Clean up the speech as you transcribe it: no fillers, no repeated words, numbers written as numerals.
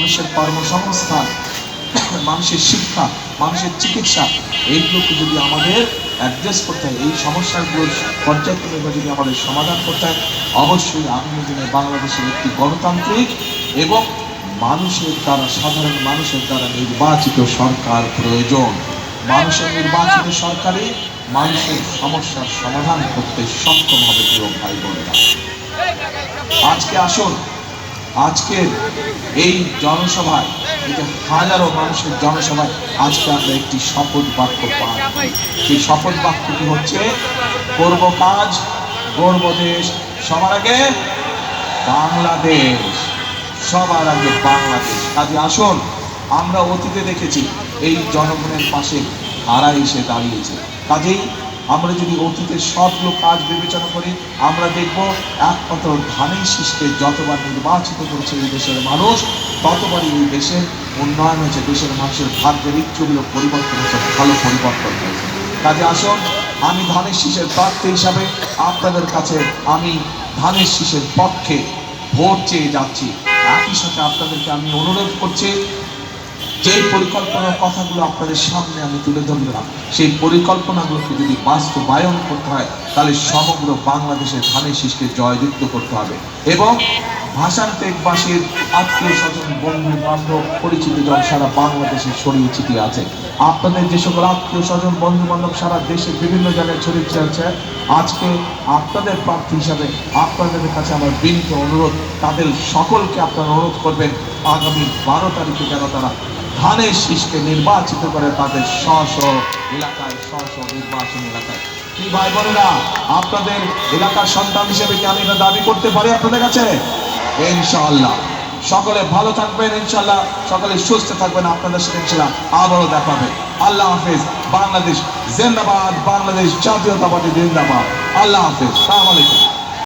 মানুষের কর্মসংস্থান, মানুষের শিক্ষা, মানুষের চিকিৎসা, এইগুলোকে যদি আমাদের অ্যাড্রেস করতে হয়, এই সমস্যাগুলোর পর্যায়ক্রমে যদি আমাদের সমাধান করতে হয়, অবশ্যই আগামী দিনে বাংলাদেশের একটি গণতান্ত্রিক এবং মানুষের দ্বারা, সাধারণ মানুষের দ্বারা নির্বাচিত সরকার প্রয়োজন। মানুষের নির্বাচিত সরকারে মানুষের সমস্যার সমাধান করতে সক্ষম হবে। প্রিয় ভাই বোনেরা, আজকে আসুন, আজকের এই জনসভায়, এই যে হাজারো মানুষের জনসভায় আজকে আমরা একটি শপথ বাক্য পাই। সেই শপথ বাক্যটি হচ্ছে, করব কাজ, গড়ব দেশ, সবার আগে বাংলাদেশ, সবার আগে বাংলাদেশ। কাজে আসুন, আমরা অতীতে দেখেছি এই জনগণের পাশে কারা এসে দাঁড়িয়েছে। কাজেই আমরা যদি অতীতের সবগুলো কাজ বিবেচনা করি, আমরা দেখব একমাত্র ধানের শীষকে যতবার নির্বাচিত করেছে এই দেশের মানুষ, ততবারই এই দেশের উন্নয়ন হয়েছে, দেশের মানুষের ভাগ্যের ইচ্ছুগুলো পরিবর্তন হয়েছে, ভালো পরিবর্তন হয়েছে। কাজে আসুন, আমি ধানের শীষের প্রার্থী হিসাবে আপনাদের কাছে আমি ধানের শীষের পক্ষে ভোট চেয়ে যাচ্ছি। একই সাথে আপনাদেরকে আমি অনুরোধ করছি, যে পরিকল্পনার কথাগুলো আপনাদের সামনে আমি তুলে ধরলাম, সেই পরিকল্পনাগুলোকে যদি বাস্তবায়ন করতে হয়, তাহলে সমগ্র বাংলাদেশের ধানের শীষকে জয়যুক্ত করতে হবে। এবং ভাষান্তেকবাসীর আত্মীয় স্বজন, বন্ধু বান্ধব, পরিচিত জন সারা বাংলাদেশে ছড়িয়ে ছিটিয়ে আছে। আপনাদের যে সকল আত্মীয় স্বজন, বন্ধু বান্ধব সারা দেশে বিভিন্ন জায়গায় ছড়িয়ে আছে, আজকে আপনাদের প্রার্থী হিসাবে আপনাদের কাছে আমার বিনীত অনুরোধ, তাদের সকলকে আপনারা অনুরোধ করবেন, আগামী 12 তারিখে যেন তারা ধানের শীষকে নির্বাচিত করে তাদের স্ব এলাকায়, স্ব নির্বাচন এলাকায়। কি ভাই বোনেরা, আপনাদের এলাকার সন্তান হিসেবে কি আমি এটা দাবি করতে পারি আপনাদের কাছে? ইনশাআল্লাহ। সকলে ভালো থাকবেন, ইনশাআল্লাহ সকলে সুস্থ থাকবেন। আপনাদের সাথে ইনশাআল্লাহ আবারও দেখা হবে। আল্লাহ হাফেজ। বাংলাদেশ জিন্দাবাদ, বাংলাদেশ জাতীয়তাবাদী জিন্দাবাদ। আল্লাহ হাফেজ। আসসালামু আলাইকুম।